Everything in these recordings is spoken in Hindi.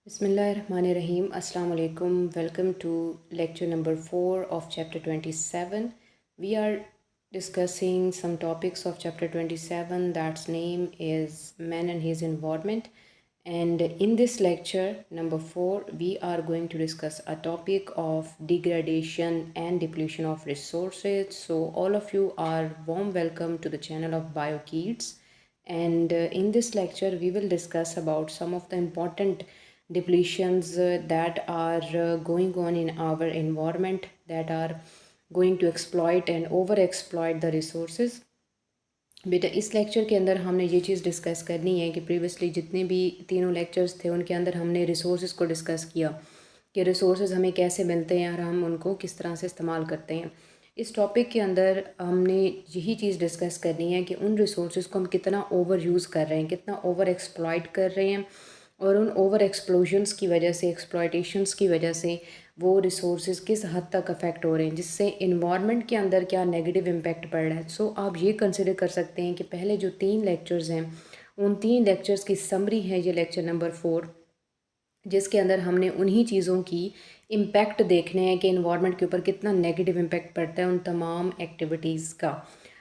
Bismillahirrahmanirrahim. Assalamu alaikum. Welcome to lecture number 4 of chapter 27. We are discussing some topics of chapter 27 that's name is Man and His Environment. And in this lecture number 4, we are going to discuss a topic of degradation and depletion of resources. So all of you are warm welcome to the channel of BioKids. And in this lecture, we will discuss about some of the important depletions that are going on in our environment that are going to exploit and over exploit the resources. बेटा इस लेक्चर के अंदर हमने ये चीज़ डिस्कस करनी है कि प्रीवियसली जितने भी तीनों लेक्चर्स थे उनके अंदर हमने रिसोर्सेज को डिस्कस किया कि रिसोर्सेज हमें कैसे मिलते हैं और हम उनको किस तरह से इस्तेमाल करते हैं। इस टॉपिक के अंदर हमने यही चीज़ डिस्कस करनी है कि उन रिसोर्सेज को हम कितना ओवर यूज़ कर रहे हैं, कितना ओवर एक्सप्लॉइट कर रहे हैं और उन ओवर एक्सप्लोजन्स की वजह से, एक्सप्लॉयटेशंस की वजह से वो रिसोर्सेज किस हद तक अफेक्ट हो रहे हैं, जिससे इन्वायरमेंट के अंदर क्या नेगेटिव इम्पैक्ट पड़ रहा है। सो आप ये कंसिडर कर सकते हैं कि पहले जो 3 लेक्चर्स हैं उन 3 लेक्चर्स की समरी है ये लेक्चर नंबर 4, जिसके अंदर हमने उन्हीं चीज़ों की इम्पैक्ट देखने हैं कि इन्वायरमेंट के ऊपर कितना नेगेटिव इम्पैक्ट पड़ता है उन तमाम एक्टिविटीज़ का।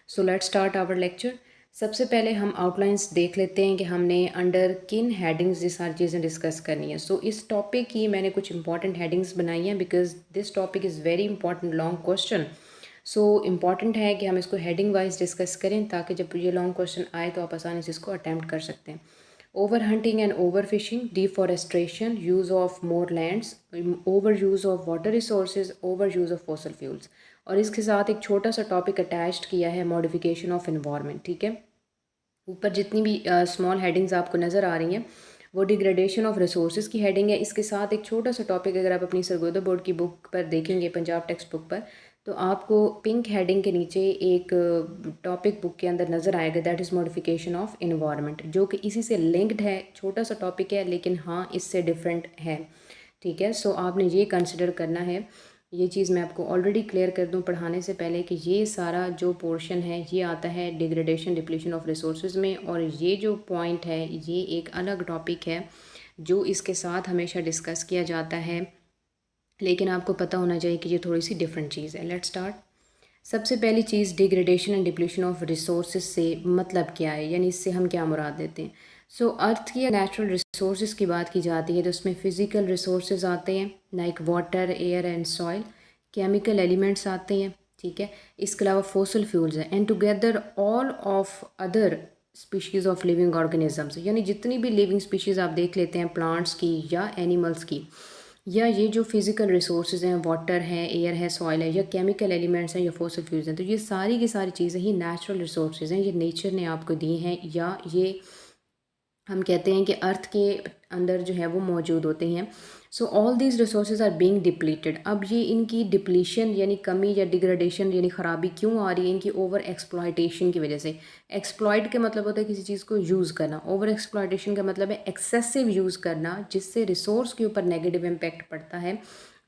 So let's start our lecture. सबसे पहले हम आउटलाइंस देख लेते हैं कि हमने अंडर किन हेडिंग्स ये सारी चीज़ें डिस्कस करनी है। सो इस टॉपिक की मैंने कुछ इंपॉर्टेंट हेडिंग्स बनाई हैं because this topic is very important long question. So important है कि हम इसको हेडिंग वाइज डिस्कस करें ताकि जब ये लॉन्ग क्वेश्चन आए तो आप आसानी से इसको अटैम्प्ट कर सकते हैं। Over hunting and over fishing, deforestation, use of more lands, over use of water resources, over use of fossil fuels. और इसके साथ एक छोटा सा टॉपिक अटैच्ड किया है मॉडिफिकेशन ऑफ एनवायरनमेंट। ठीक है, ऊपर जितनी भी स्मॉल हेडिंग्स आपको नज़र आ रही हैं वो डिग्रेडेशन ऑफ रिसोर्सेज की हेडिंग है। इसके साथ एक छोटा सा टॉपिक अगर आप अपनी सरगोदा बोर्ड की बुक पर देखेंगे, पंजाब टेक्स्ट बुक पर, तो आपको पिंक हेडिंग के नीचे एक टॉपिक बुक के अंदर नज़र आएगा, that is modification of environment, जो कि इसी से लिंक्ड है। छोटा सा टॉपिक है लेकिन हाँ इससे डिफरेंट है। ठीक है, सो आपने ये कंसिडर करना है। ये चीज़ मैं आपको ऑलरेडी क्लियर कर दूं पढ़ाने से पहले कि ये सारा जो पोर्शन है ये आता है डिग्रेडेशन डिप्लीशन ऑफ रिसोर्सेज में, और ये जो पॉइंट है ये एक अलग टॉपिक है जो इसके साथ हमेशा डिस्कस किया जाता है, लेकिन आपको पता होना चाहिए कि ये थोड़ी सी डिफरेंट चीज़ है। Let's start. सबसे पहली चीज़, degradation and depletion of resources से मतलब क्या है, यानी इससे हम क्या मुराद देते हैं। सो अर्थ की नेचुरल रिसोर्सेज की बात की जाती है तो उसमें फ़िज़िकल रिसोर्सेज आते हैं like water, air and soil. Chemical elements आते हैं, ठीक है। इसके अलावा फॉसल फ्यूल्स हैं and together all of other species of living organisms, यानी जितनी भी लिविंग स्पीशीज़ आप देख लेते हैं प्लांट्स की या एनिमल्स की, या ये जो फिज़िकल रिसोर्सेज हैं, वाटर है, एयर है, सॉइल है, या केमिकल एलिमेंट्स हैं, या फॉसल फ्यूल्स हैं, तो ये सारी की सारी चीज़ें ही नेचुरल रिसोर्सेज हैं, ये नेचर ने आपको दी हैं, या ये हम कहते हैं कि अर्थ के अंदर जो है वो मौजूद होते हैं। So all these resources are being depleted. अब ये इनकी डिप्लीशन यानी कमी या डिग्रेडेशन यानी ख़राबी क्यों आ रही है, इनकी ओवर एक्सप्लॉयटेशन की वजह से। एक्सप्लॉयट का मतलब होता है किसी चीज़ को यूज़ करना, ओवर एक्सप्लॉयटेशन का मतलब है एक्सेसिव यूज़ करना, जिससे रिसोर्स के ऊपर नेगेटिव इम्पैक्ट पड़ता है।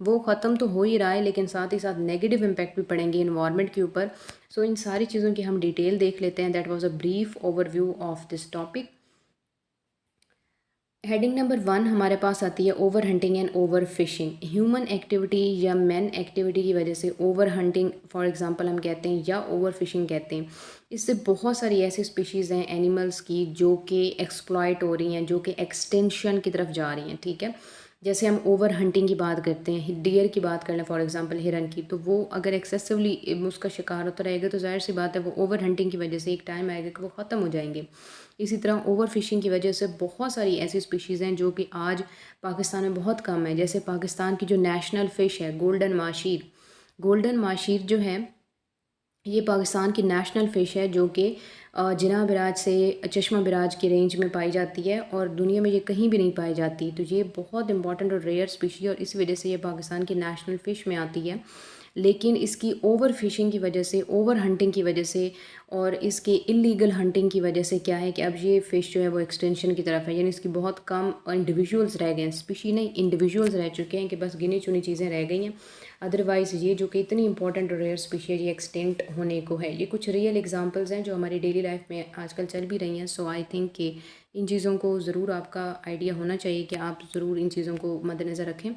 वो ख़त्म तो हो ही रहा है लेकिन साथ ही साथ नेगेटिव इम्पैक्ट भी पड़ेंगे इन्वायरमेंट के ऊपर। सो इन सारी चीज़ों की हम डिटेल देख लेते हैं। That was a brief overview of this topic. Heading number 1 हमारे पास आती है over hunting and over fishing. Human activity या मैन एक्टिविटी की वजह से ओवर हंटिंग फॉर एग्जांपल हम कहते हैं, या ओवर फिशिंग कहते हैं। इससे बहुत सारी ऐसी स्पीशीज़ हैं एनिमल्स की जो कि एक्सप्लॉयट हो रही हैं, जो कि एक्सटेंशन की तरफ जा रही हैं। ठीक है, जैसे हम ओवर हंटिंग की बात करते हैं, डियर की बात कर लें फॉर एग्जांपल, हिरन की, तो वो अगर एक्सेसिवली उसका शिकार होता रहेगा तो जाहिर सी बात है वो ओवर हंटिंग की वजह से एक टाइम आएगा कि वो ख़त्म हो जाएंगे। इसी तरह ओवर फिशिंग की वजह से बहुत सारी ऐसी स्पीशीज़ हैं जो कि आज पाकिस्तान में बहुत कम है। जैसे पाकिस्तान की जो नेशनल फ़िश है गोल्डन माशीर, गोल्डन माशीर जो है ये पाकिस्तान की नेशनल फ़िश है जो कि जिना बिराज से चश्मा बिराज की रेंज में पाई जाती है और दुनिया में ये कहीं भी नहीं पाई जाती। तो ये बहुत इंपॉर्टेंट और रेयर स्पीशी है और इस वजह से ये पाकिस्तान की नेशनल फ़िश में आती है। लेकिन इसकी ओवर फिशिंग की वजह से, ओवर हंटिंग की वजह से और इसके इलीगल हंटिंग की वजह से क्या है कि अब ये फ़िश जो है वो एक्सटेंशन की तरफ है, यानी इसकी बहुत कम इंडिविजुअल्स रह गए हैं, स्पीशी नहीं इंडिविजुअल्स रह चुके हैं कि बस गिनी चुनी चीज़ें रह गई हैं। अदरवाइज़ ये जो कि इतनी इंपॉर्टेंट और रेयर स्पीशी है ये एक्सटेंट होने को है। ये कुछ रियल एग्जांपल्स हैं जो हमारी डेली लाइफ में आजकल चल भी रही हैं। सो आई थिंक कि इन चीज़ों को ज़रूर आपका आइडिया होना चाहिए कि आप ज़रूर इन चीज़ों को मद्देनज़र रखें।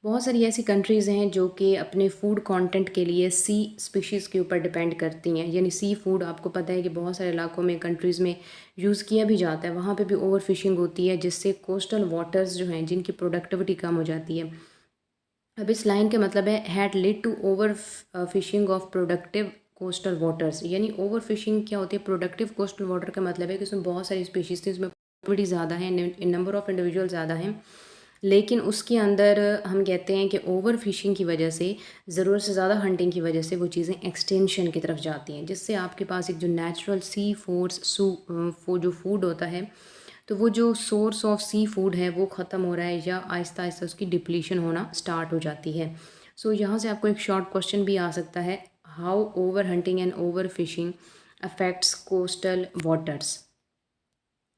बहुत सारी ऐसी कंट्रीज़ हैं जो कि अपने फूड कंटेंट के लिए सी स्पीशीज़ के ऊपर डिपेंड करती हैं, यानी सी फूड आपको पता है कि बहुत सारे इलाकों में कंट्रीज़ में यूज़ किया भी जाता है, वहाँ पे भी ओवर फिशिंग होती है जिससे कोस्टल वाटर्स जो हैं जिनकी प्रोडक्टिविटी कम हो जाती है। अब इस लाइन का मतलब है had lead to over fishing of productive coastal waters, यानी ओवर फिशिंग क्या होती है, प्रोडक्टिव कोस्टल वाटर का मतलब है कि उसमें बहुत सारी स्पीशीज़ थी, उसमें प्रोडक्टिविटी ज़्यादा है, नंबर ऑफ़ इंडिविजुअल ज़्यादा हैं, लेकिन उसके अंदर हम कहते हैं कि ओवर फिशिंग की वजह से, ज़रूरत से ज़्यादा हंटिंग की वजह से वो चीज़ें एक्सटेंशन की तरफ जाती हैं, जिससे आपके पास एक जो नेचुरल सी फूड्स वो जो फूड होता है, तो वो जो सोर्स ऑफ सी फूड है वो ख़त्म हो रहा है या आहिस्ता आहिस्ता उसकी डिप्लीशन होना स्टार्ट हो जाती है। सो यहाँ से आपको एक शॉर्ट क्वेश्चन भी आ सकता है, how over hunting and over fishing affects coastal waters.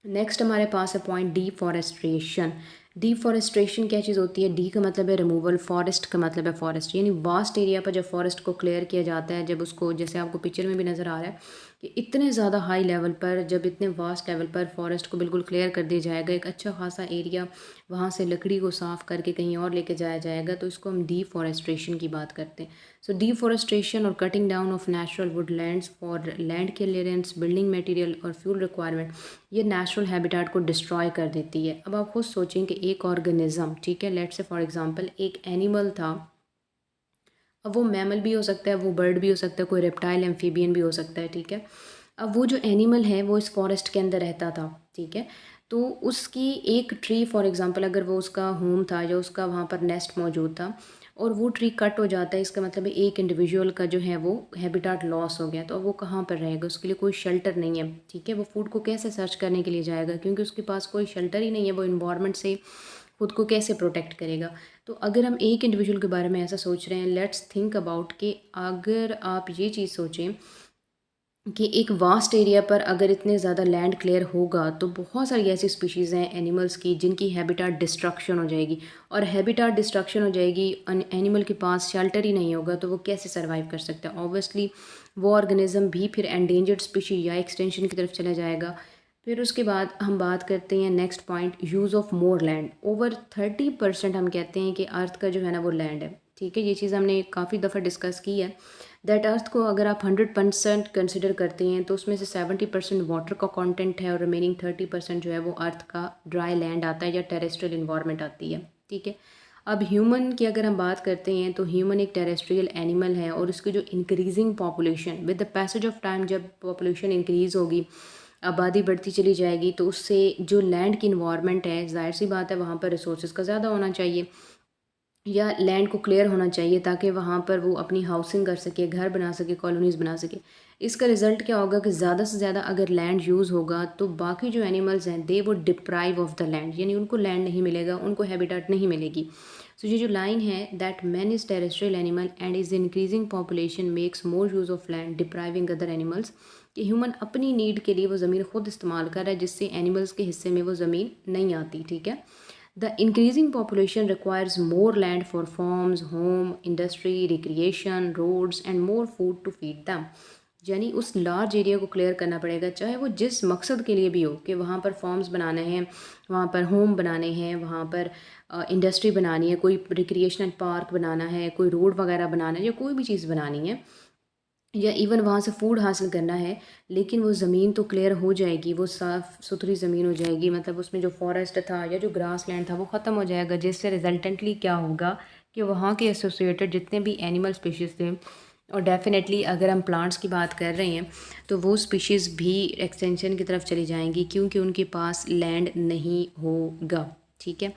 Next हमारे पास है पॉइंट डिफॉरेस्ट्रेशन। डिफॉरेस्ट्रेशन क्या चीज़ होती है? डी का मतलब है रिमूवल, फॉरेस्ट का मतलब है फॉरेस्ट, यानी वास्ट एरिया पर जब फॉरेस्ट को क्लियर किया जाता है, जब उसको, जैसे आपको पिक्चर में भी नज़र आ रहा है कि इतने ज़्यादा हाई लेवल पर, जब इतने वास्ट लेवल पर फॉरेस्ट को बिल्कुल क्लियर कर दिया जाएगा, एक अच्छा खासा एरिया वहाँ से लकड़ी को साफ़ करके कहीं और लेके जाया जाएगा, तो इसको हम डिफॉरेस्ट्रेशन की बात करते हैं। सो डिफॉरेस्ट्रेशन और cutting down of natural Woodlands for land clearance, building material और फ्यूल रिक्वायरमेंट, ये नेचुरल हैबिटेट को डिस्ट्रॉय कर देती है। अब आप खुद सोचें कि एक ऑर्गेनिज्म, ठीक है, लेट्स से फॉर एग्जांपल एक एनिमल था, अब वो मैमल भी हो सकता है, वो बर्ड भी हो सकता है, कोई रेप्टाइल एम्फीबियन भी हो सकता है, ठीक है। अब वो जो एनिमल है वो इस फॉरेस्ट के अंदर रहता था, ठीक है, तो उसकी एक ट्री फॉर एग्जांपल अगर वो उसका होम था या उसका वहाँ पर नेस्ट मौजूद था और वो ट्री कट हो जाता है, इसका मतलब है एक इंडिविजुअल का जो है वो हैबिटेट लॉस हो गया, तो अब वो कहाँ पर रहेगा, उसके लिए कोई शेल्टर नहीं है, ठीक है, वो फूड को कैसे सर्च करने के लिए जाएगा, क्योंकि उसके पास कोई शेल्टर ही नहीं है, वो इन्वायरमेंट से खुद को कैसे प्रोटेक्ट करेगा। तो अगर हम एक इंडिविजुअल के बारे में ऐसा सोच रहे हैं, लेट्स थिंक अबाउट कि अगर आप ये चीज़ सोचें कि एक वास्ट एरिया पर अगर इतने ज़्यादा लैंड क्लियर होगा तो बहुत सारी ऐसी स्पीशीज़ हैं एनिमल्स की जिनकी हैबिटेट डिस्ट्रक्शन हो जाएगी, और हैबिटेट डिस्ट्रक्शन हो जाएगी, एनिमल के पास शेल्टर ही नहीं होगा, तो वो कैसे सर्वाइव कर सकता है? ऑब्वियसली वो ऑर्गेनिज्म भी फिर एंडेंजर्ड स्पीशी या एक्सटेंशन की तरफ चला जाएगा। फिर उसके बाद हम बात करते हैं next point, use of more land. Over 30% हम कहते हैं कि अर्थ का जो है ना वो लैंड है, ठीक है, ये चीज़ हमने काफ़ी दफ़ा डिस्कस की है, दैट अर्थ को अगर आप 100% कंसिडर करते हैं तो उसमें से 70% वाटर का कंटेंट है और रिमेनिंग 30% जो है वो अर्थ का ड्राई लैंड आता है या टेरेस्ट्रियल इन्वायरमेंट आती है, ठीक है। अब ह्यूमन की अगर हम बात करते हैं तो ह्यूमन एक टेरेस्ट्रियल एनिमल है, और उसकी जो increasing population with the passage of time, जब पॉपुलेशन इंक्रीज़ होगी, आबादी बढ़ती चली जाएगी, तो उससे जो लैंड की इन्वायरमेंट है, जाहिर सी बात है वहाँ पर रिसोर्सेज का ज़्यादा होना चाहिए या लैंड को क्लियर होना चाहिए ताकि वहाँ पर वो अपनी हाउसिंग कर सके, घर बना सके, कॉलोनीज़ बना सके। इसका रिज़ल्ट क्या होगा कि ज़्यादा से ज़्यादा अगर लैंड यूज़ होगा तो बाकी जो एनिमल्स हैं दे वो डिप्राइव ऑफ द लैंड, यानी उनको लैंड नहीं मिलेगा, उनको हैबिटेट नहीं मिलेगी। सो ये जो लाइन है, that man is terrestrial animal and is increasing population makes more use of land depriving other animals, कि ह्यूमन अपनी नीड के लिए वो ज़मीन खुद इस्तेमाल कर रहा है जिससे एनिमल्स के हिस्से में वो ज़मीन नहीं आती, ठीक है। The increasing population requires more land for farms, home, industry, recreation, roads and more food to feed them. यानी उस लार्ज एरिया को क्लियर करना पड़ेगा, चाहे वो जिस मकसद के लिए भी हो, कि वहाँ पर फॉर्म्स बनाने हैं, वहाँ पर होम बनाने हैं, वहाँ पर इंडस्ट्री बनानी है, कोई रिक्रिएशनल पार्क बनाना है, कोई रोड वगैरह बनाना है, या कोई भी चीज़ बनानी है, या इवन वहाँ से फूड हासिल करना है, लेकिन वो ज़मीन तो क्लियर हो जाएगी, वो साफ़ सुथरी ज़मीन हो जाएगी, मतलब उसमें जो फॉरेस्ट था या जो ग्रास लैंड था वो ख़त्म हो जाएगा, जिससे रिजल्टेंटली क्या होगा कि वहाँ के एसोसिएटेड जितने भी एनिमल स्पीशीज़ थे, और डेफिनेटली अगर हम प्लांट्स की बात कर रहे हैं तो वो स्पीशीज़ भी एक्सटेंशन की तरफ चली जाएंगी क्योंकि उनके पास लैंड नहीं होगा, ठीक है।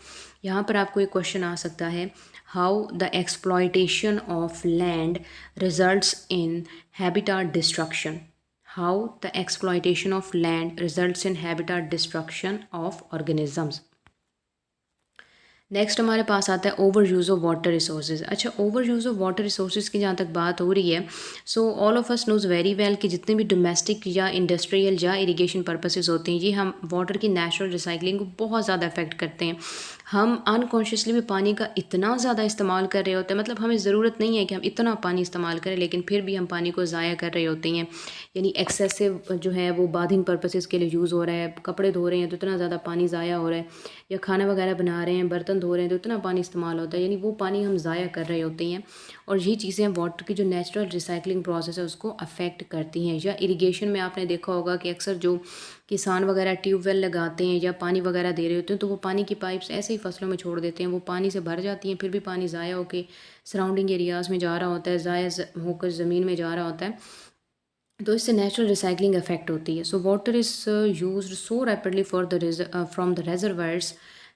यहाँ पर आपको एक क्वेश्चन आ सकता है, how the exploitation of land results in habitat destruction. How the exploitation of land results in habitat destruction of organisms. Next हमारे पास आता है over use of water resources. अच्छा, over use of water resources की जहाँ तक बात हो रही है, so all of us knows very well कि जितने भी डोमेस्टिक या इंडस्ट्रियल या इरिगेशन पर्पसेस होते हैं, ये हम वाटर की नेचुरल रिसाइकलिंग को बहुत ज़्यादा अफेक्ट करते हैं। हम अनकॉन्शियसली भी पानी का इतना ज़्यादा इस्तेमाल कर रहे होते हैं, मतलब हमें ज़रूरत नहीं है कि हम इतना पानी इस्तेमाल करें, लेकिन फिर भी हम पानी को ज़ाया कर रहे होते हैं। यानी एक्सेसिव जो है वो बाथिंग पर्पसेस के लिए यूज़ हो रहा है, कपड़े धो रहे हैं तो इतना ज़्यादा पानी ज़ाया हो रहा है, या खाना वगैरह बना रहे हैं, बर्तन धो रहे हैं तो इतना पानी इस्तेमाल होता है, यानी वो पानी हम ज़ाया कर रहे होते हैं। और ये चीज़ें वाटर की जो नेचुरल रिसाइकलिंग प्रोसेस है उसको अफेक्ट करती हैं। या इरिगेशन में आपने देखा होगा कि अक्सर जो किसान वगैरह ट्यूबवेल लगाते हैं या पानी वगैरह दे रहे होते हैं, तो वो पानी की पाइप्स ऐसे ही फसलों में छोड़ देते हैं, वो पानी से भर जाती हैं, फिर भी पानी ज़ाया होकर सराउंडिंग एरियाज़ में जा रहा होता है, ज़ाया होकर ज़मीन में जा रहा होता है। तो इससे नेचुरल रिसाइकलिंग इफेक्ट होती है। So water is used so rapidly for the from the reservoirs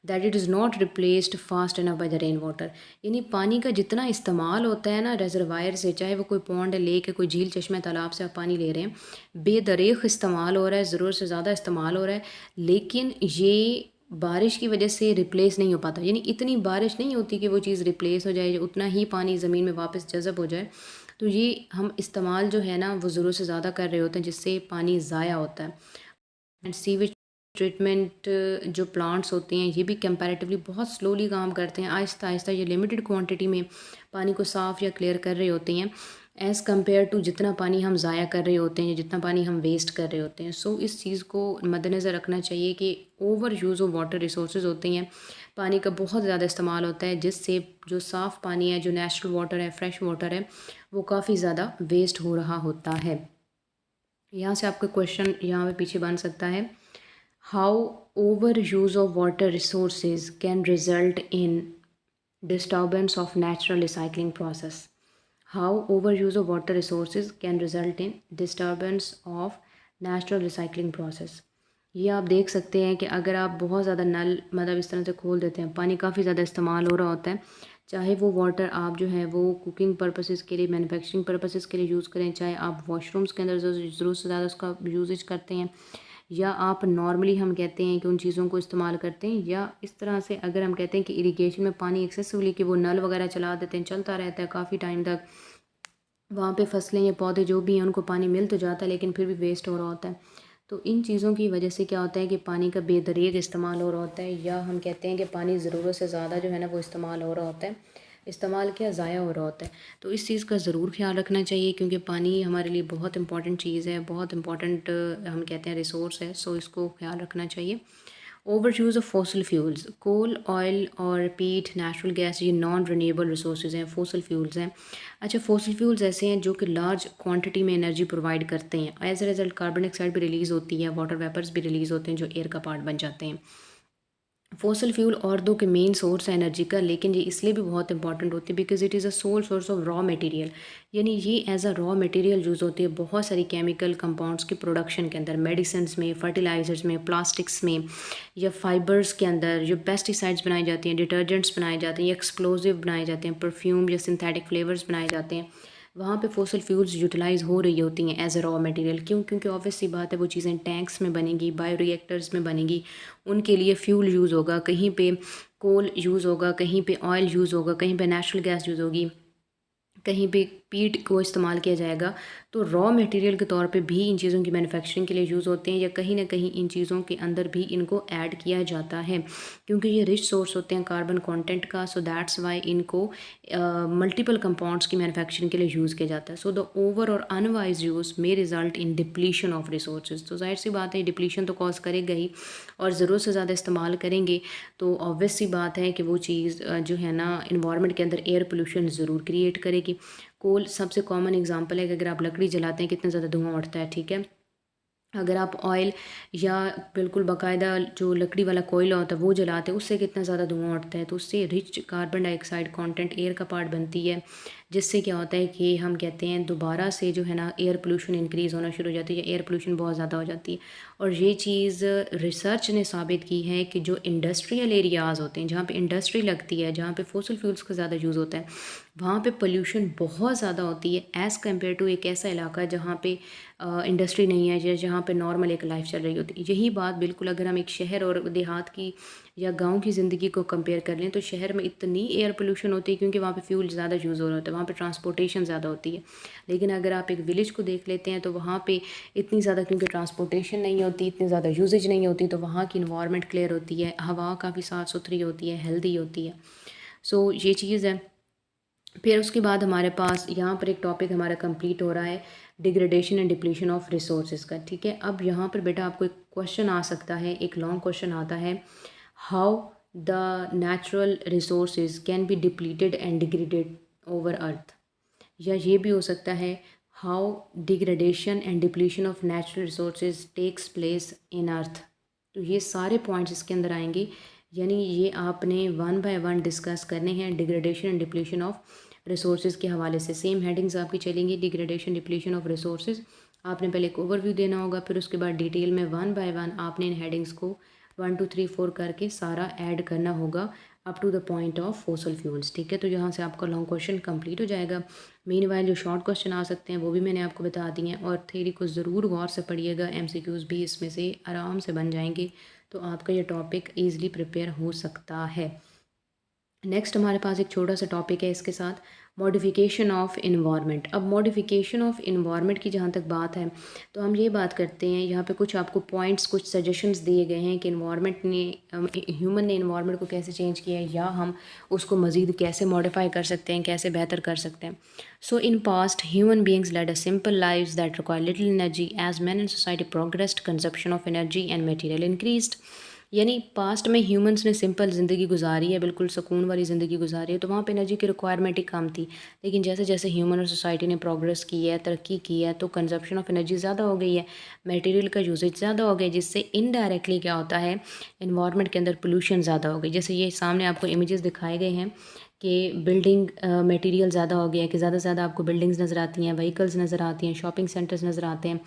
that it is not replaced fast enough by the rain water. यानी पानी का जितना इस्तेमाल होता है ना रेजरवायर से, चाहे वो कोई पौंड है, लेक है, कोई झील चश्मे तालाब से आप पानी ले रहे हैं, बेदरेख इस्तेमाल हो रहा है, ज़रूरत से ज़्यादा इस्तेमाल हो रहा है, लेकिन ये बारिश की वजह से रिप्लेस नहीं हो पाता। यानी इतनी बारिश नहीं होती कि वो चीज़ रिप्लेस हो जाए, उतना ही पानी ज़मीन में वापस जज़ब हो जाए। तो ये हम इस्तेमाल जो है ना वो ज़रूरत से ज़्यादा कर रहे होते हैं, जिससे पानी ज़ाया होता है। एंड सीवेज ट्रीटमेंट जो प्लांट्स होते हैं ये भी कंपैरेटिवली बहुत स्लोली काम करते हैं, आहिस्ता आहिस्ता ये लिमिटेड क्वांटिटी में पानी को साफ़ या क्लियर कर रहे होते हैं, एज़ कम्पेयर टू जितना पानी हम ज़ाया कर रहे होते हैं, जितना पानी हम वेस्ट कर रहे होते हैं। सो इस चीज़ को मद्देनज़र रखना चाहिए कि over use of water resources होते हैं, पानी का बहुत ज़्यादा इस्तेमाल होता है, जिससे जो साफ़ पानी है, जो नेचुरल वाटर है, फ्रेश वाटर है, वो काफ़ी ज़्यादा वेस्ट हो रहा होता है। यहाँ से आपका क्वेश्चन यहाँ पे पीछे बन सकता है, how over use of water resources can result in disturbance of natural recycling process. How overuse of water resources can result in disturbance of natural recycling process. ये आप देख सकते हैं कि अगर आप बहुत ज़्यादा नल मतलब इस तरह से खोल देते हैं, पानी काफ़ी ज़्यादा इस्तेमाल हो रहा होता है, चाहे वो वाटर आप जो है वो कुकिंग पर्पसेस के लिए, मैन्युफैक्चरिंग पर्पसेस के लिए यूज़ करें, चाहे आप वॉशरूम्स के अंदर ज़रूरत से ज़्यादा उसका यूजेज करते हैं, या आप नॉर्मली हम कहते हैं कि उन चीज़ों को इस्तेमाल करते हैं, या इस तरह से अगर हम कहते हैं कि इरिगेशन में पानी एक्सेसिवली कि वो नल वगैरह चला देते हैं, चलता रहता है काफ़ी टाइम तक, वहाँ पे फसलें या पौधे जो भी हैं उनको पानी मिल तो जाता है, लेकिन फिर भी वेस्ट हो रहा होता है। तो इन चीज़ों की वजह से क्या होता है कि पानी का बेदरीग इस्तेमाल हो रहा होता है, या हम कहते हैं कि पानी ज़रूरत से ज़्यादा जो है ना वो इस्तेमाल हो रहा होता है, इस्तेमाल क्या ज़ाया हो रहा होता है। तो इस चीज़ का ज़रूर ख्याल रखना चाहिए, क्योंकि पानी हमारे लिए बहुत इंपॉर्टेंट चीज़ है, बहुत इंपॉर्टेंट हम कहते हैं रिसोर्स है। सो इसको ख्याल रखना चाहिए। Over use of fossil fuels, coal, oil और पीट, नेचुरल गैस, ये नॉन रिन्यूएबल रिसोर्सेज हैं, फॉसिल फ्यूल्स हैं। अच्छा, फॉसिल फ्यूल्स ऐसे हैं जो कि लार्ज क्वांटिटी में एनर्जी प्रोवाइड करते हैं, as a result carbon dioxide भी रिलीज़ होती है, वाटर वेपर्स भी रिलीज़ होते हैं जो एयर का पार्ट बन जाते हैं। फॉसल फ्यूल और दो के मेन सोर्स है एनर्जी का, लेकिन ये इसलिए भी बहुत इंपॉर्टेंट होती है because it is a sole source of raw material. यानी ये as a raw material use होती है बहुत सारी केमिकल कंपाउंड्स के प्रोडक्शन के अंदर, मेडिसिन्स में, फर्टिलाइजर्स में, प्लास्टिक्स में, या फाइबर्स के अंदर जो पेस्टिसाइड्स बनाई जाती हैं, डिटर्जेंट्स बनाए जाते हैं, या एक्सप्लोजिव बनाए जाते हैं, परफ्यूम या सिंथेटिक फ्लेवर्स बनाए जाते हैं, वहाँ पे फॉसल फ्यूल्स यूटिलाइज़ हो रही होती हैं एज अ रॉ मटेरियल। क्यों? क्योंकि ऑब्वियस सी बात है वो चीज़ें टैंक्स में बनेंगी, बायो रिएक्टर्स में बनेंगी, उनके लिए फ्यूल यूज़ होगा, कहीं पे कोल यूज़ होगा, कहीं पे ऑयल यूज़ होगा, कहीं पे नेचुरल गैस यूज़ होगी, कहीं पे पीट को इस्तेमाल किया जाएगा। तो रॉ मटेरियल के तौर पे भी इन चीज़ों की मैन्युफैक्चरिंग के लिए यूज़ होते हैं, या कहीं ना कहीं इन चीज़ों के अंदर भी इनको ऐड किया जाता है, क्योंकि ये रिच सोर्स होते हैं कार्बन कंटेंट का। सो दैट्स वाई इनको मल्टीपल कंपाउंड्स की मैन्युफैक्चरिंग के लिए यूज़ किया जाता है। सो द ओवर और unwise use may result in depletion of resources. तो जाहिर सी बात है डिप्लीशन तो कॉज करेगा ही, और ज़रूरत से ज़्यादा इस्तेमाल करेंगे तो ऑब्वियस सी बात है कि वो चीज़ जो है ना इन्वायरमेंट के अंदर एयर पोल्यूशन ज़रूर क्रिएट करेगी। कोल सबसे कॉमन एग्जांपल है कि अगर आप लकड़ी जलाते हैं कितना ज़्यादा धुआं उठता है, ठीक है। अगर आप ऑयल या बिल्कुल बाकायदा जो लकड़ी वाला कोयला होता है वो जलाते हैं, उससे कितना ज़्यादा धुआं उठता है, तो उससे rich carbon dioxide content air का पार्ट बनती है, जिससे क्या होता है कि हम कहते हैं दोबारा से जो है ना एयर पोल्यूशन इंक्रीज़ होना शुरू हो जाती है, एयर पोल्यूशन बहुत ज़्यादा हो जाती है। और ये चीज़ रिसर्च ने साबित की है कि जो इंडस्ट्रियल एरियाज़ होते हैं, जहाँ पे इंडस्ट्री लगती है, जहाँ पे फॉसिल फ्यूल्स का ज़्यादा यूज़ होता है, वहाँ पे पोल्यूशन बहुत ज़्यादा होती है एज़ कम्पेयर टू एक ऐसा इलाका जहाँ पे इंडस्ट्री नहीं है या जहाँ पे नॉर्मल एक लाइफ चल रही होती है। यही बात बिल्कुल अगर हम एक शहर और देहात की या गांव की ज़िंदगी को कंपेयर कर लें तो शहर में इतनी एयर पोल्यूशन होती है क्योंकि वहाँ पे फ्यूल ज़्यादा यूज़ हो रहा होता है, वहाँ पे ट्रांसपोर्टेशन ज़्यादा होती है। लेकिन अगर आप एक विलेज को देख लेते हैं तो वहाँ पे इतनी ज़्यादा क्योंकि ट्रांसपोर्टेशन नहीं होती, इतनी ज़्यादा यूजेज नहीं होती, तो वहाँ की इन्वायरमेंट क्लियर होती है, हवा काफ़ी साफ़ सुथरी होती है, हेल्दी होती है। सो ये चीज़ है। फिर उसके बाद हमारे पास यहाँ पर एक टॉपिक हमारा कंप्लीट हो रहा है degradation and depletion of resources का। ठीक है, अब यहाँ पर बेटा आपको एक क्वेश्चन आ सकता है, एक लॉन्ग क्वेश्चन आता है, how the natural resources can be depleted and degraded over earth. या ये भी हो सकता है, how degradation and depletion of natural resources takes place in earth. तो ये सारे पॉइंट्स इसके अंदर आएंगे, यानी ये आपने वन बाय वन डिस्कस करने हैं degradation and depletion of resources के हवाले से। सेम हेडिंग्स आपकी चलेंगी, डिग्रेडेशन डिप्लीशन ऑफ रिसोर्सेज। आपने पहले एक ओवरव्यू देना होगा, फिर उसके बाद डिटेल में वन बाय वन आपने इन हेडिंग्स को 1 2 3 4 करके सारा ऐड करना होगा up to the point of fossil fuels. ठीक है, तो यहाँ से आपका लॉन्ग क्वेश्चन कंप्लीट हो जाएगा। मीनवाइल जो शॉर्ट क्वेश्चन आ सकते हैं वो भी मैंने आपको बता दिए हैं, और थ्योरी को ज़रूर गौर से पढ़िएगा, एमसीक्यूज़ भी इसमें से आराम से बन जाएंगे, तो आपका ये टॉपिक ईज़िली प्रिपेयर हो सकता है। नेक्स्ट हमारे पास एक छोटा सा टॉपिक है इसके साथ, मॉडिफिकेशन ऑफ इन्वायरमेंट। अब मॉडिफिकेशन ऑफ इन्वायरमेंट की जहाँ तक बात है तो हम ये बात करते हैं, यहाँ पे कुछ आपको पॉइंट्स, कुछ सजेशंस दिए गए हैं कि इन्वायरमेंट ने, ह्यूमन ने इन्वायरमेंट को कैसे चेंज किया है या हम उसको मज़ीद कैसे मॉडिफाई कर सकते हैं, कैसे बेहतर कर सकते हैं। So in past human beings led a simple lives that require little energy. As man in society progressed, consumption of energy and material increased. यानी पास्ट में ह्यूमंस ने सिंपल ज़िंदगी गुजारी है, बिल्कुल सुकून वाली ज़िंदगी गुजारी है, तो वहाँ पे एनर्जी की रिक्वायरमेंट ही कम थी। लेकिन जैसे जैसे ह्यूमन और सोसाइटी ने प्रोग्रेस की है, तरक्की की है, तो कंजप्शन ऑफ एनर्जी ज़्यादा हो गई है, मटेरियल का यूजेज ज़्यादा हो गया, जिससे इनडायरेक्टली क्या होता है, इन्वायरमेंट के अंदर पोल्यूशन ज़्यादा हो गई। जैसे ये सामने आपको इमेजेस दिखाए गए हैं कि बिल्डिंग मटेरियल ज़्यादा हो गया है, कि ज़्यादा से ज़्यादा आपको बिल्डिंग्स नज़र आती हैं, व्हीकल्स नज़र आती हैं, शॉपिंग सेंटर्स नज़र आते हैं,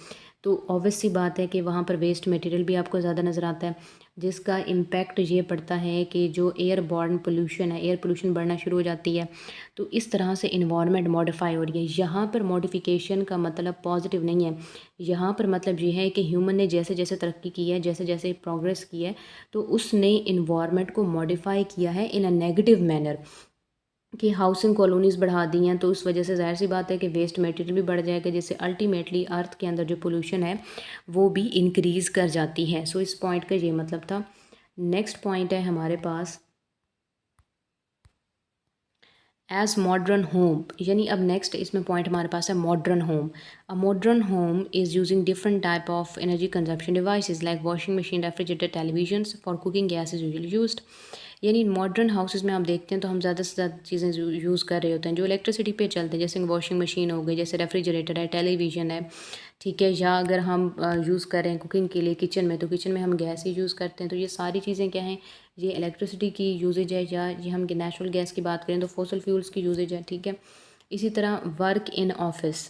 तो ऑब्वियस सी बात है कि वहाँ पर वेस्ट मटेरियल भी आपको ज़्यादा नज़र आता है, जिसका इम्पैक्ट ये पड़ता है कि जो एयर बॉर्न पोल्यूशन है, एयर पोल्यूशन बढ़ना शुरू हो जाती है। तो इस तरह से इन्वायरमेंट मॉडिफाई हो रही है। यहाँ पर मॉडिफिकेशन का मतलब पॉजिटिव नहीं है, यहाँ पर मतलब ये है कि ह्यूमन ने जैसे जैसे तरक्की की है, जैसे जैसे प्रोग्रेस की है, तो उसने इन्वायरमेंट को मॉडिफाई किया है इन अ नेगेटिव मैनर, कि हाउसिंग कॉलोनीज़ बढ़ा दी हैं, तो उस वजह से ज़ाहिर सी बात है कि वेस्ट मटेरियल भी बढ़ जाएगा, जिससे अल्टीमेटली अर्थ के अंदर जो पोल्यूशन है वो भी इंक्रीज़ कर जाती है। सो इस पॉइंट का ये मतलब था। नेक्स्ट पॉइंट है हमारे पास, एज मॉडर्न होम। यानी अब नेक्स्ट इसमें पॉइंट हमारे पास है modern home. A modern home is using different type of energy consumption devices like washing machine, refrigerator, television. For cooking gas is usually used. यानी मॉडर्न हाउसेज में आप देखते हैं तो हम ज़्यादा से ज़्यादा चीज़ें यूज़ कर रहे होते हैं जो इलेक्ट्रिसिटी पे चलते हैं, जैसे वॉशिंग मशीन हो गई, जैसे रेफ्रिजरेटर है, टेलीविज़न है। ठीक है, या अगर हम यूज़ कर रहे हैं कुकिंग के लिए किचन में, तो किचन में हम गैस ही यूज़ करते हैं। तो ये सारी चीज़ें क्या हैं, ये इलेक्ट्रिसिटी की यूजेज है, या ये हम नेचुरल गैस की बात करें तो फॉसल फ्यूल्स की यूजेज है। ठीक है, इसी तरह work in office.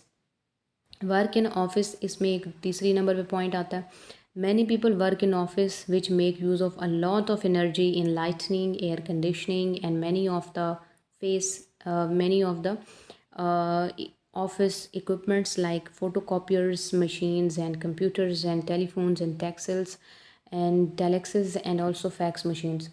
Work in office इसमें एक तीसरी नंबर पे पॉइंट आता है, many people work in office which make use of a lot of energy in lightning, air conditioning and many of the face many of the office equipments like photocopiers machines and computers and telephones and telexes and also fax machines।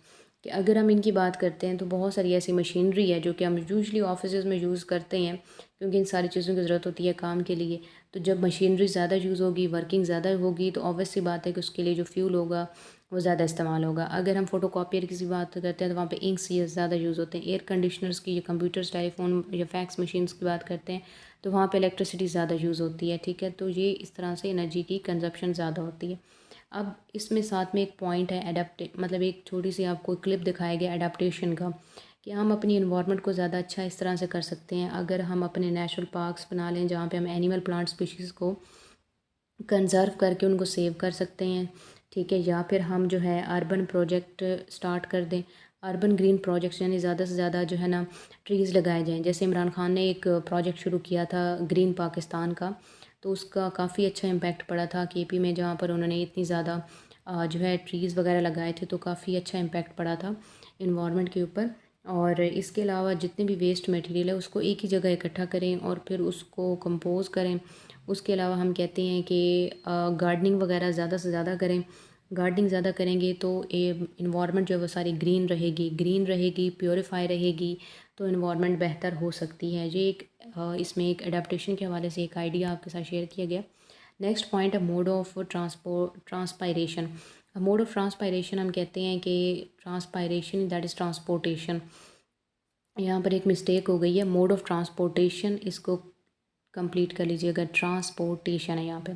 कि अगर हम इनकी बात करते हैं तो बहुत सारी ऐसी मशीनरी है जो कि हम यूजली ऑफिस में यूज़ करते हैं, क्योंकि इन सारी चीज़ों की ज़रूरत होती है काम के लिए। तो जब मशीनरी ज़्यादा यूज़ होगी, वर्किंग ज़्यादा होगी, तो ऑब्वियस सी बात है कि उसके लिए जो फ्यूल होगा वो ज़्यादा इस्तेमाल होगा। अगर हम फोटोकॉपियर की बात करते हैं तो वहाँ पे इंक्स ये ज़्यादा यूज़ होते हैं। एयर कंडीशनर्स की, या कंप्यूटर्स, टेलीफोन या फैक्स मशीन्स की बात करते हैं तो वहाँ पे इलेक्ट्रिसिटी ज़्यादा यूज़ होती है। ठीक है, तो ये इस तरह से एनर्जी की कंजप्शन ज़्यादा होती है। अब इसमें साथ में एक पॉइंट है एडाप्टे, मतलब एक छोटी सी आपको क्लिप दिखाया गया एडाप्टेशन का, कि हम अपनी इन्वायरमेंट को ज़्यादा अच्छा इस तरह से कर सकते हैं अगर हम अपने नेचुरल पार्क्स बना लें जहाँ पे हम एनिमल प्लांट स्पीशीज़ को कंज़र्व करके उनको सेव कर सकते हैं। ठीक है, या फिर हम जो है अर्बन प्रोजेक्ट स्टार्ट कर दें, अर्बन ग्रीन प्रोजेक्ट्स, यानी ज़्यादा से ज़्यादा जो है ना ट्रीज़ लगाए जाएँ। जैसे इमरान खान ने एक प्रोजेक्ट शुरू किया था ग्रीन पाकिस्तान का, तो उसका काफ़ी अच्छा इम्पैक्ट पड़ा था केपी में, जहाँ पर उन्होंने इतनी ज़्यादा जो है ट्रीज़ वगैरह लगाए थे, तो काफ़ी अच्छा इम्पैक्ट पड़ा था इन्वायरमेंट के ऊपर। और इसके अलावा जितने भी वेस्ट मटेरियल है उसको एक ही जगह इकट्ठा करें और फिर उसको कंपोज करें। उसके अलावा हम कहते हैं कि गार्डनिंग वगैरह ज़्यादा से ज़्यादा करें। गार्डनिंग ज़्यादा करेंगे तो इन्वायरमेंट जो है वो सारी ग्रीन रहेगी, प्योरीफाई रहेगी, तो इन्वायरमेंट बेहतर हो सकती है। ये एक इसमें एक एडाप्टेशन के हवाले से एक आइडिया आपके साथ शेयर किया गया। नेक्स्ट पॉइंट है mode of transpiration. Mode of transpiration हम कहते हैं कि ट्रांसपायरेशन दैट इज़ ट्रांसपोर्टेशन। यहाँ पर एक मिस्टेक हो गई है, मोड ऑफ ट्रांसपोर्टेशन, इसको कंप्लीट कर लीजिएगा, ट्रांसपोर्टेशन है यहाँ पे।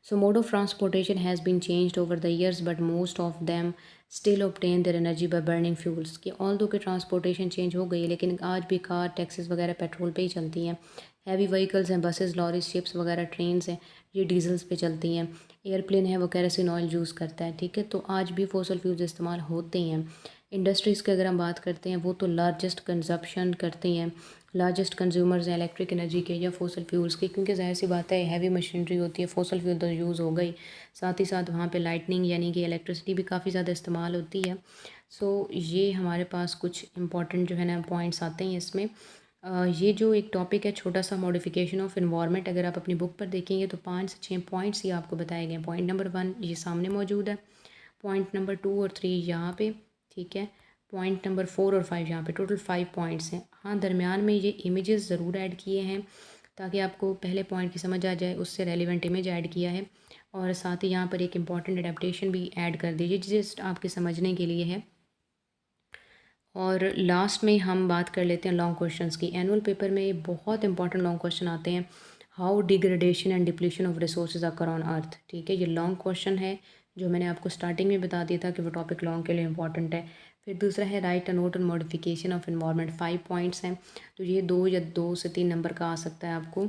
So mode of transportation has been changed over the years but most of them still obtain their energy by burning fuels. कि ऑल दो के ट्रांसपोर्टेशन चेंज हो गई है लेकिन आज भी कार, टैक्सीज वगैरह पेट्रोल पे ही चलती हैं। हैवी व्हीकल्स हैं, बसेस, लॉरीज, शिप्स वगैरह, ट्रेन्स हैं, ये डीजल्स पे चलती हैं। एयरप्लेन है वो केरोसिन ऑयल यूज़ करता है, ठीक है। तो आज भी फॉसिल फ्यूल्स इस्तेमाल होते हैं। इंडस्ट्रीज़ की अगर हम बात करते हैं वो तो लार्जेस्ट कंजप्शन करती हैं, लार्जेस्ट कंज्यूमर्स हैं इलेक्ट्रिक एनर्जी के या फॉसिल फ्यूल्स के, क्योंकि ज़ाहिर सी बात है हैवी मशीनरी होती है, फॉसिल फ्यूल तो यूज़ हो गई, साथ ही साथ वहाँ पे लाइटनिंग यानी कि इलेक्ट्रिसिटी भी काफ़ी ज़्यादा इस्तेमाल होती है। सो ये हमारे पास कुछ इंपॉर्टेंट जो है ना पॉइंट्स आते हैं इसमें। ये जो एक टॉपिक है छोटा सा, मॉडिफिकेशन ऑफ इन्वायरमेंट, अगर आप अपनी बुक पर देखेंगे तो 5 से 6 पॉइंट्स ही आपको बताए गए हैं। पॉइंट नंबर 1 ये सामने मौजूद है, पॉइंट नंबर 2 और 3 यहाँ पे, ठीक है। पॉइंट नंबर 4 और 5 यहाँ पे, टोटल 5 पॉइंट्स हैं। हाँ, दरमियान में ये इमेजेस ज़रूर ऐड किए हैं ताकि आपको पहले पॉइंट की समझ आ जाए, उससे रेलिवेंट इमेज ऐड किया है। और साथ ही यहाँ पर एक इम्पॉर्टेंट एडेप्टेशन भी ऐड कर दीजिए जस्ट आपके समझने के लिए है। और लास्ट में हम बात कर लेते हैं लॉन्ग क्वेश्चंस की। एनुअल पेपर में बहुत इंपॉर्टेंट लॉन्ग क्वेश्चन आते हैं। How degradation and depletion of resources occur on earth, ठीक है। ये लॉन्ग क्वेश्चन है जो मैंने आपको स्टार्टिंग में बता दिया था कि वो टॉपिक लॉन्ग के लिए इंपॉर्टेंट है। फिर दूसरा है right a note on modification of environment, 5 points हैं। तो ये 2 से 3 नंबर का आ सकता है आपको।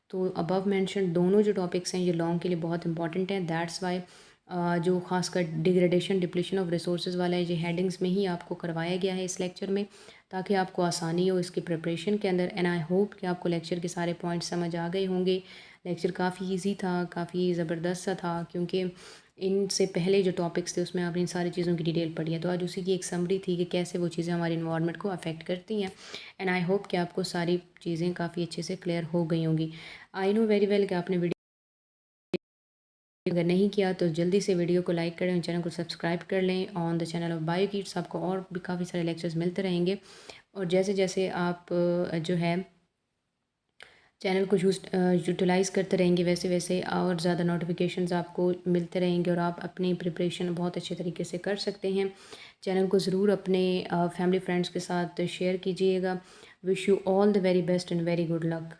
तो अबव मेंशन दोनों जो टॉपिक्स हैं ये लॉन्ग के लिए बहुत इंपॉर्टेंट हैं। दैट्स वाई जो खासकर डिग्रेडेशन डिप्लीशन ऑफ रिसोर्सेज वाला है ये हेडिंग्स में ही आपको करवाया गया है इस लेक्चर में, ताकि आपको आसानी हो इसकी प्रिपरेशन के अंदर। एंड आई होप कि आपको लेक्चर के सारे पॉइंट्स समझ आ गए होंगे। लेक्चर काफ़ी इजी था, काफ़ी ज़बरदस्त सा था, क्योंकि इनसे पहले जो टॉपिक्स थे उसमें आपने इन सारी चीज़ों की डिटेल पढ़ी है। तो आज उसी की एक समरी थी कि कैसे वो चीज़ें हमारे इन्वायरमेंट को अफेक्ट करती हैं। एंड आई होप कि आपको सारी चीज़ें काफ़ी अच्छे से क्लियर हो गई होंगी। आई नो वेरी वेल कि आपने अगर नहीं किया तो जल्दी से वीडियो को लाइक करें और चैनल को सब्सक्राइब कर लें। On the channel of bio kids आपको और भी काफ़ी सारे लेक्चर्स मिलते रहेंगे। और जैसे जैसे आप जो है चैनल को यूटिलाइज़ करते रहेंगे वैसे वैसे और ज़्यादा नोटिफिकेशंस आपको मिलते रहेंगे और आप अपनी प्रिपरेशन बहुत अच्छे तरीके से कर सकते हैं। चैनल को ज़रूर अपने फैमिली फ्रेंड्स के साथ शेयर कीजिएगा। Wish you all the very best and very good luck.